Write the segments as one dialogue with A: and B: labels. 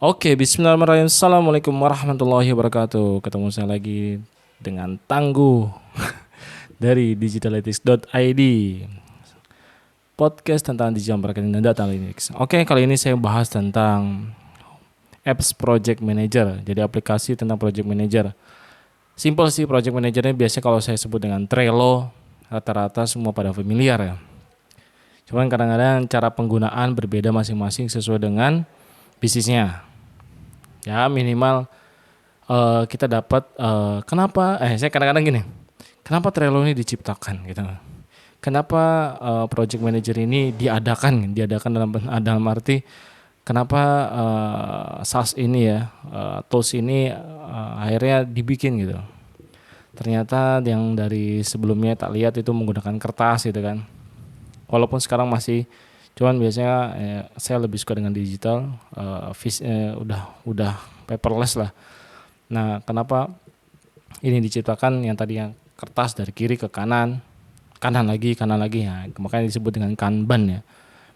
A: Oke, bismillahirrahmanirrahim. Assalamualaikum warahmatullahi wabarakatuh. Ketemu saya lagi dengan Tangguh dari digitalytics.id, podcast tentang digital marketing dan data analytics. Oke, kali ini saya bahas tentang apps project manager. Jadi aplikasi tentang project manager. Simple sih, project manager ini biasanya kalau saya sebut dengan Trello, rata-rata semua pada familiar ya. Cuman kadang-kadang cara penggunaan berbeda masing-masing sesuai dengan bisnisnya. Ya minimal kita dapat kenapa saya kadang-kadang gini, kenapa Trello ini diciptakan gitu, kenapa project manager ini diadakan dalam arti kenapa SaaS ini ya, tools ini akhirnya dibikin gitu. Ternyata yang dari sebelumnya tak lihat itu menggunakan kertas gitu kan, walaupun sekarang masih, cuman biasanya saya lebih suka dengan digital, udah paperless lah. Nah, kenapa ini diciptakan yang tadinya kertas dari kiri ke kanan, kanan lagi ya, makanya disebut dengan Kanban ya.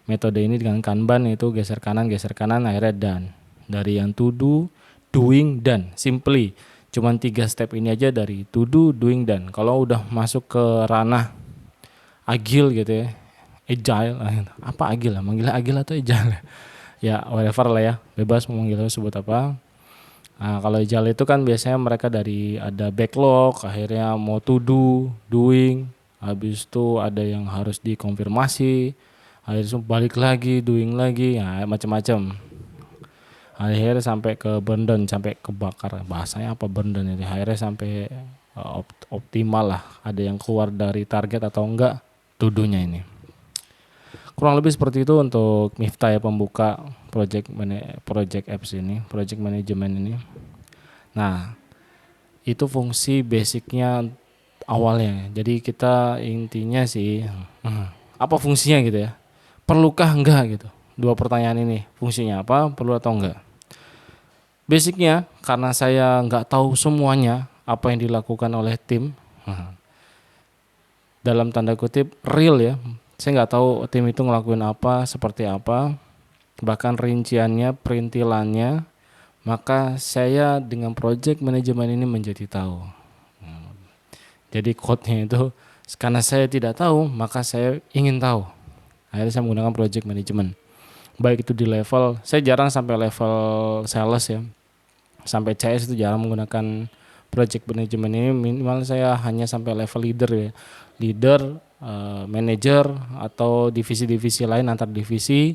A: Metode ini dengan Kanban itu geser kanan akhirnya done. Dari yang to do, doing, done. Simply cuman 3 step ini aja, dari to do, doing, done. Kalau udah masuk ke ranah agile gitu ya, agile, apa agile lah, manggilnya agile atau agile ya, whatever lah ya, bebas mau manggilnya sebut apa. Nah, kalau agile itu kan biasanya mereka dari ada backlog, akhirnya mau to do, doing, habis itu ada yang harus dikonfirmasi, habis itu balik lagi, doing lagi, ya macam-macam. Akhirnya sampai ke burn down, sampai kebakar, bahasanya apa burn down ini, akhirnya sampai optimal lah, ada yang keluar dari target atau enggak to-do-nya ini. Kurang lebih seperti itu untuk Miftah ya, pembuka project apps ini, project management ini. Nah, itu fungsi basicnya awalnya. Jadi kita intinya sih, apa fungsinya gitu ya? Perlukah enggak gitu? Dua pertanyaan ini, fungsinya apa, perlu atau enggak? Basicnya karena saya nggak tahu semuanya apa yang dilakukan oleh tim, dalam tanda kutip real ya. Saya nggak tahu tim itu ngelakuin apa, seperti apa, bahkan rinciannya, perintilannya. Maka saya dengan project manajemen ini menjadi tahu. Jadi code-nya itu, karena saya tidak tahu, maka saya ingin tahu. Akhirnya saya menggunakan project management. Baik itu di level, saya jarang sampai level sales ya. Sampai CS itu jarang menggunakan project management ini, minimal saya hanya sampai level leader ya. Leader, manager, atau divisi-divisi lain, antar divisi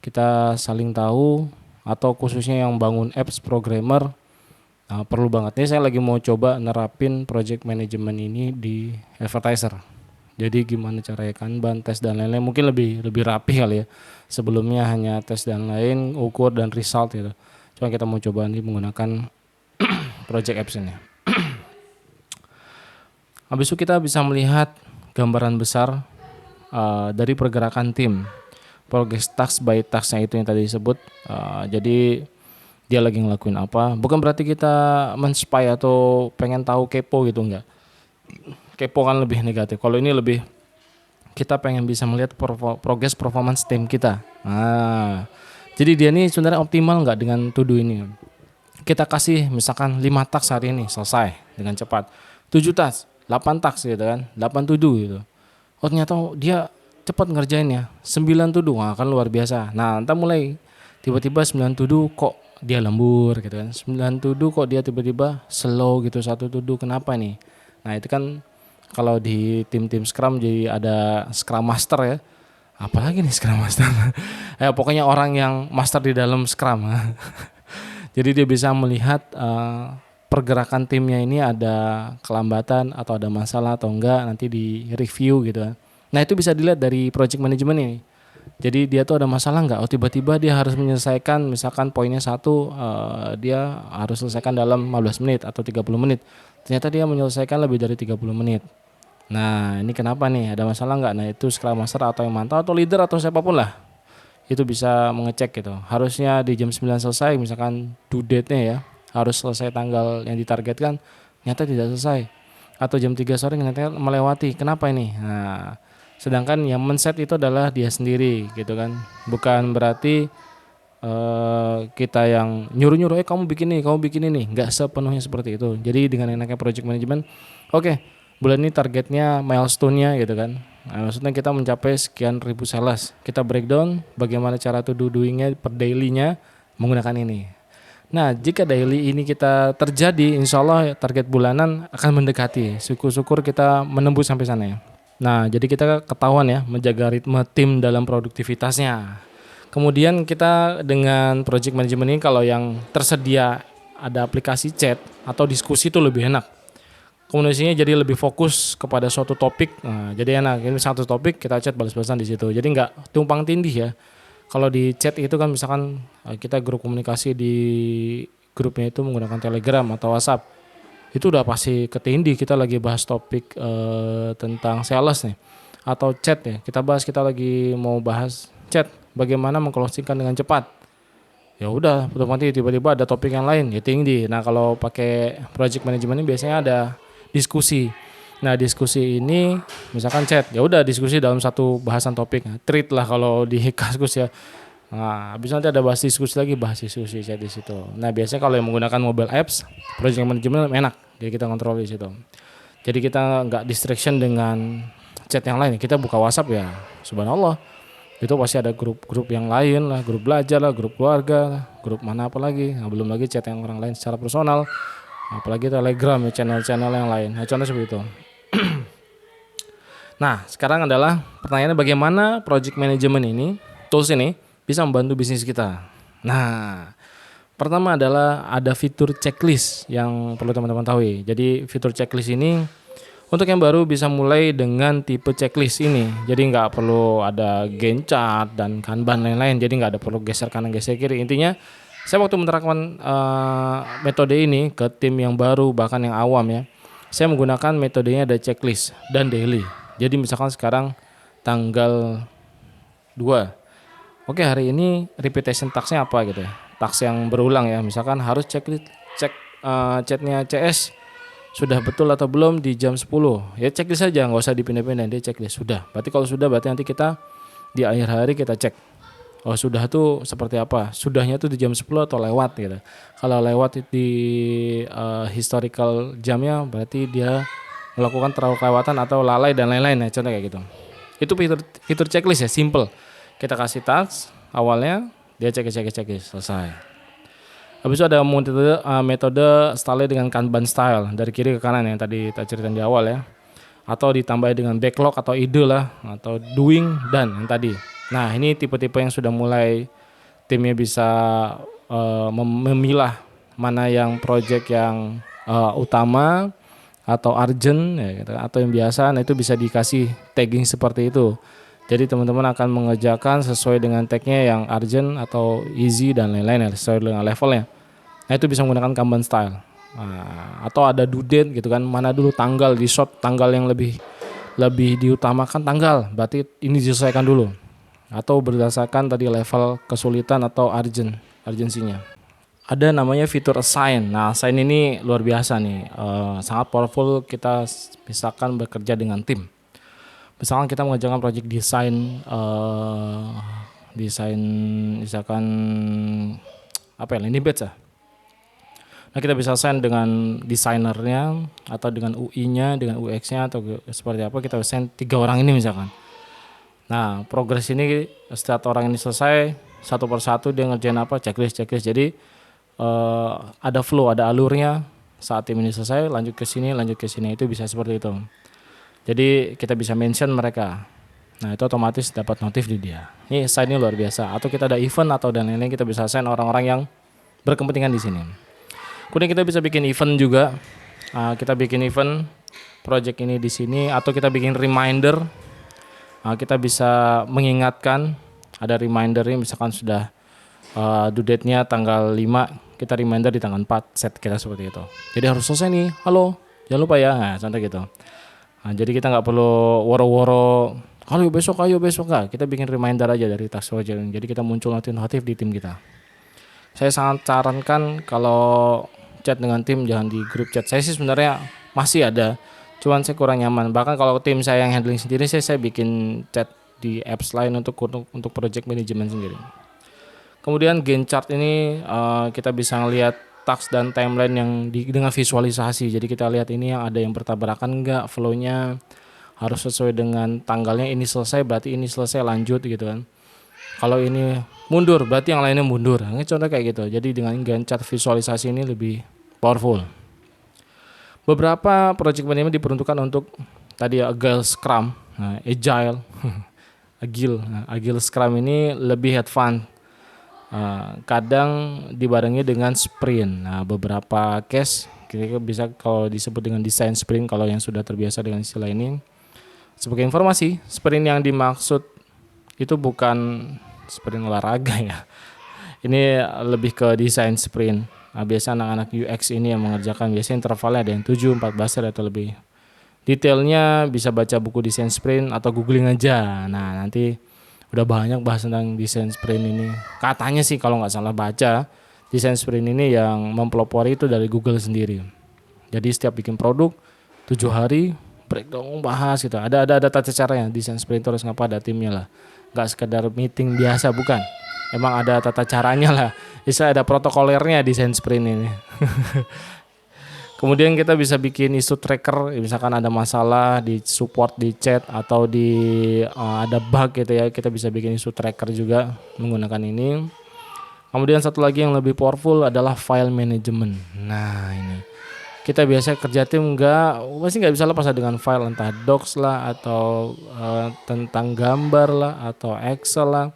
A: kita saling tahu, atau khususnya yang bangun apps programmer. Nah, perlu banget nih, saya lagi mau coba nerapin project management ini di advertiser. Jadi gimana caranya Kanban, tes dan lain-lain, mungkin lebih rapi kali ya. Sebelumnya hanya tes dan lain, ukur dan result gitu. Cuma kita mau coba nih menggunakan project apps ini. Habis itu kita bisa melihat gambaran besar dari pergerakan tim. Progress task by tasknya itu yang tadi disebut. Jadi dia lagi ngelakuin apa. Bukan berarti kita men-spy atau pengen tahu, kepo gitu, enggak. Kepo kan lebih negatif. Kalau ini lebih kita pengen bisa melihat progress performance tim kita. Nah, jadi dia ini sebenarnya optimal nggak dengan to do ini. Kita kasih misalkan 5 task hari ini selesai dengan cepat. 7 task, 8 task gitu kan. 8 to do gitu. Oh ternyata dia cepat ngerjainnya. 9 to do, wah kan luar biasa. Nah, entar mulai tiba-tiba 9 to do kok dia lembur gitu kan. 9 to do kok dia tiba-tiba slow gitu, 1 to do, kenapa nih? Nah, itu kan kalau di tim-tim Scrum jadi ada Scrum Master ya. Apalagi nih Scrum Master. Pokoknya orang yang master di dalam Scrum. Jadi dia bisa melihat pergerakan timnya ini ada kelambatan atau ada masalah atau enggak, nanti di review gitu kan. Nah, itu bisa dilihat dari project management ini. Jadi dia tuh ada masalah enggak? Oh, tiba-tiba dia harus menyelesaikan, misalkan poinnya 1, dia harus selesaikan dalam 15 menit atau 30 menit. Ternyata dia menyelesaikan lebih dari 30 menit. Nah, ini kenapa nih? Ada masalah enggak? Nah, itu Scrum Master atau yang mantau atau leader atau siapapun lah, itu bisa mengecek gitu. Harusnya di jam 9 selesai, misalkan due date-nya ya, harus selesai tanggal yang ditargetkan, ternyata tidak selesai. Atau jam 3 sore ternyata melewati. Kenapa ini? Nah, sedangkan yang men-set itu adalah dia sendiri gitu kan. Bukan berarti kita yang nyuruh-nyuruh kamu bikin ini, nggak sepenuhnya seperti itu. Jadi dengan enaknya project management, oke, bulan ini targetnya milestone-nya gitu kan. Nah, maksudnya kita mencapai sekian ribu sales, kita breakdown bagaimana cara to doing-nya per daily-nya menggunakan ini. Nah, jika daily ini kita terjadi, insya Allah target bulanan akan mendekati. Syukur-syukur kita menembus sampai sana ya. Nah, jadi kita ketahuan ya menjaga ritme tim dalam produktivitasnya. Kemudian kita dengan project management ini kalau yang tersedia ada aplikasi chat atau diskusi itu lebih enak. Komunikasinya jadi lebih fokus kepada suatu topik. Nah, jadi enak. Ini satu topik kita chat balas-balasan di situ. Jadi nggak tumpang tindih ya. Kalau di chat itu kan misalkan kita grup komunikasi di grupnya itu menggunakan Telegram atau WhatsApp. Itu udah pasti ketindih kita lagi bahas topik tentang sales nih. Atau chat ya. Kita lagi mau bahas chat bagaimana mengclosingkan dengan cepat. Ya udah, otomatis tiba-tiba ada topik yang lain ya tinggi. Nah, kalau pakai project management ini biasanya ada diskusi. Nah, diskusi ini misalkan chat, ya udah diskusi dalam satu bahasan topik. Nah, treat lah kalau di Kaskus ya. Nah, habis nanti ada bahas diskusi chat di situ. Nah, biasanya kalau yang menggunakan mobile apps, project management enak, jadi kita kontrol di situ. Jadi kita nggak distraction dengan chat yang lain. Kita buka WhatsApp ya, subhanallah. Itu pasti ada grup-grup yang lain lah, grup belajar lah, grup keluarga lah, grup mana apa lagi. Nah, belum lagi chat yang orang lain secara personal. Apalagi Telegram ya, channel-channel yang lain. Nah, contoh seperti itu. Nah, sekarang adalah pertanyaannya bagaimana project management ini, tools ini bisa membantu bisnis kita. Nah, pertama adalah ada fitur checklist yang perlu teman-teman tahu. Jadi fitur checklist ini untuk yang baru bisa mulai dengan tipe checklist ini. Jadi nggak perlu ada Gantt chart dan Kanban lain-lain. Jadi nggak ada perlu geser kanan geser kiri. Intinya saya waktu menerapkan metode ini ke tim yang baru bahkan yang awam ya, saya menggunakan metodenya ada checklist dan daily. Jadi misalkan sekarang tanggal 2, oke hari ini repetition task-nya apa gitu ya, task yang berulang ya, misalkan harus cek chatnya CS sudah betul atau belum di jam 10, ya checklist saja, nggak usah dipindah-pindah, dia checklist sudah. Berarti kalau sudah berarti nanti kita di akhir hari kita cek, oh sudah tuh seperti apa, sudahnya tuh di jam 10 atau lewat gitu. Kalau lewat di historical jamnya berarti dia melakukan terlalu kelewatan atau lalai dan lain-lain ya, contoh kayak gitu. Itu fitur checklist ya, simple. Kita kasih task awalnya, dia cek selesai. Habis itu ada metode style dengan Kanban style dari kiri ke kanan yang tadi kita ceritain di awal ya. Atau ditambah dengan backlog atau ide lah, atau doing dan yang tadi. Nah, ini tipe-tipe yang sudah mulai timnya bisa memilah mana yang project yang utama atau urgent ya gitu, atau yang biasa. Nah, itu bisa dikasih tagging seperti itu. Jadi teman-teman akan mengerjakan sesuai dengan tagnya yang urgent atau easy dan lain-lain ya, sesuai dengan levelnya. Nah, itu bisa menggunakan Kanban style. Nah, atau ada due date gitu kan, mana dulu tanggal di short, tanggal yang lebih diutamakan tanggal, berarti ini diselesaikan dulu. Atau berdasarkan tadi level kesulitan atau urgensinya. Ada namanya fitur assign. Nah, assign ini luar biasa nih, sangat powerful kita misalkan bekerja dengan tim. Misalkan kita mengerjakan project desain misalkan apa ya, landing page ya. Nah, kita bisa assign dengan desainernya atau dengan UI-nya, dengan UX-nya atau seperti apa, kita assign 3 orang ini misalkan. Nah, progres ini setiap orang ini selesai satu persatu dia ngerjain apa, checklist. Jadi ada flow, ada alurnya. Saat tim ini selesai, lanjut ke sini, itu bisa seperti itu. Jadi kita bisa mention mereka. Nah, itu otomatis dapat notif di dia. Ini assign ini luar biasa. Atau kita ada event atau dan lain-lain, kita bisa assign orang-orang yang berkepentingan di sini. Kemudian kita bisa bikin event juga. Kita bikin event project ini di sini, atau kita bikin reminder. Kita bisa mengingatkan, ada reminder ini misalkan sudah due date-nya tanggal 5, kita reminder di tanggal 4, set kita seperti itu. Jadi harus selesai nih, halo, jangan lupa ya, nah, contoh gitu. Nah, jadi kita nggak perlu woro-woro, ayo besok nggak, kita bikin reminder aja dari task project. Jadi kita muncul notif di tim kita. Saya sangat sarankan kalau chat dengan tim jangan di grup chat. Saya sih sebenarnya masih ada, cuman saya kurang nyaman. Bahkan kalau tim saya yang handling sendiri, saya bikin chat di apps lain untuk project management sendiri. Kemudian Gantt chart ini kita bisa ngelihat task dan timeline yang dengan visualisasi. Jadi kita lihat ini yang ada yang bertabrakan enggak, flow-nya harus sesuai dengan tanggalnya, ini selesai berarti ini selesai lanjut gitu kan. Kalau ini mundur berarti yang lainnya mundur. Ini contoh kayak gitu. Jadi dengan Gantt chart visualisasi ini lebih powerful. Beberapa project management diperuntukkan untuk tadi Agile Scrum, Agile, Agile Scrum ini lebih advance. Kadang dibarengi dengan sprint. Nah, beberapa case kira-kira bisa kalau disebut dengan desain sprint kalau yang sudah terbiasa dengan istilah ini. Sebagai informasi, sprint yang dimaksud itu bukan sprint olahraga ya. Ini lebih ke desain sprint. Nah, biasa anak-anak UX ini yang mengerjakan, biasanya intervalnya ada yang 7, 14 atau lebih. Detailnya bisa baca buku desain sprint atau googling aja. Nah, nanti udah banyak bahas tentang desain sprint ini. Katanya sih kalau nggak salah baca, desain sprint ini yang mempelopori itu dari Google sendiri. Jadi setiap bikin produk 7 hari breakdown bahas gitu. Ada tata caranya. Desain sprint terus ngapa, ada timnya lah. Nggak sekedar meeting biasa, bukan. Emang ada tata caranya lah. Bisa ada protokolernya desain sprint ini. Kemudian kita bisa bikin isu tracker, misalkan ada masalah di support di chat atau di ada bug gitu ya, kita bisa bikin isu tracker juga menggunakan ini. Kemudian satu lagi yang lebih powerful adalah file management. Nah ini kita biasa kerja tim pasti nggak bisa lepas dengan file, entah docs lah atau tentang gambar lah atau Excel lah,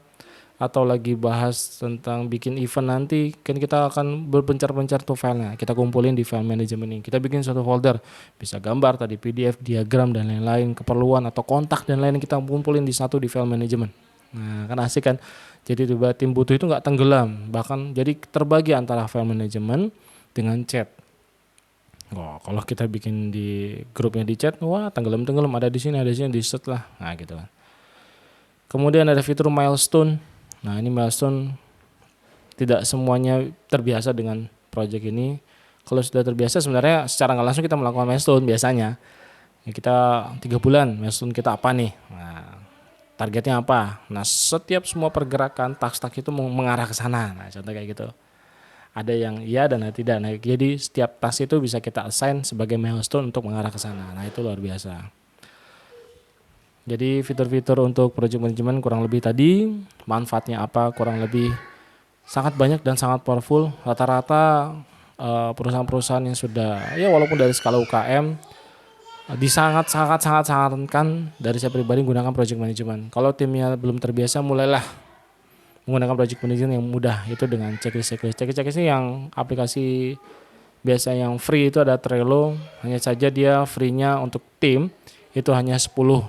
A: atau lagi bahas tentang bikin event nanti kan kita akan berpencar-pencar tuh filenya, kita kumpulin di file management ini, kita bikin suatu folder, bisa gambar tadi, PDF, diagram dan lain-lain, keperluan atau kontak dan lain kita kumpulin di satu di file management. Nah kan asik kan, jadi tiba tim butuh itu nggak tenggelam, bahkan jadi terbagi antara file management dengan chat. Kalau kita bikin di grupnya di chat, wah tenggelam ada di sini di set lah, nah gitu kan. Kemudian ada fitur milestone. Nah ini milestone tidak semuanya terbiasa dengan project ini. Kalau sudah terbiasa sebenarnya secara nggak langsung kita melakukan milestone biasanya. Ya, kita 3 bulan milestone kita apa nih? Nah, targetnya apa? Nah setiap semua pergerakan task-task itu mengarah ke sana. Nah contoh kayak gitu. Ada yang iya dan tidak. Nah, jadi setiap task itu bisa kita assign sebagai milestone untuk mengarah ke sana. Nah itu luar biasa. Jadi fitur-fitur untuk project management kurang lebih tadi, manfaatnya apa kurang lebih sangat banyak dan sangat powerful. Rata-rata perusahaan-perusahaan yang sudah ya walaupun dari skala UKM sangat dari saya pribadi menggunakan project management. Kalau timnya belum terbiasa, mulailah menggunakan project management yang mudah, itu dengan checklist ini yang aplikasi biasa yang free itu ada Trello, hanya saja dia free-nya untuk tim itu hanya 10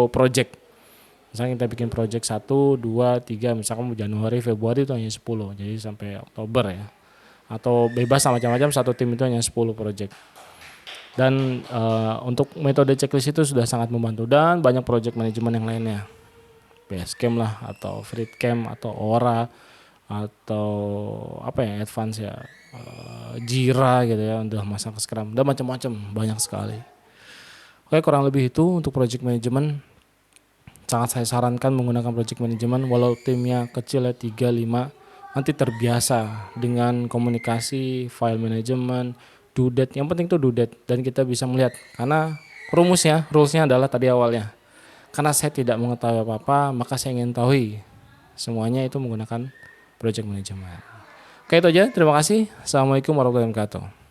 A: project. Misalnya kita bikin project 1, 2, 3, misalkan Januari, Februari itu hanya 10. Jadi sampai Oktober ya. Atau bebas macam-macam, satu tim itu hanya 10 project. Dan untuk metode checklist itu sudah sangat membantu, dan banyak project management yang lainnya. Basecamp lah atau Freecamp atau Aura atau apa ya, advance ya, Jira gitu ya, udah masang ke Scrum, udah macam-macam, banyak sekali. Oke, kurang lebih itu untuk project management. Sangat saya sarankan menggunakan project management walau timnya kecil ya, 3-5, nanti terbiasa dengan komunikasi, file management, due date. Yang penting tuh due date, dan kita bisa melihat karena rulesnya adalah tadi awalnya. Karena saya tidak mengetahui apa-apa, maka saya ingin tahu semuanya itu menggunakan project management. Oke, itu aja. Terima kasih. Assalamualaikum warahmatullahi wabarakatuh.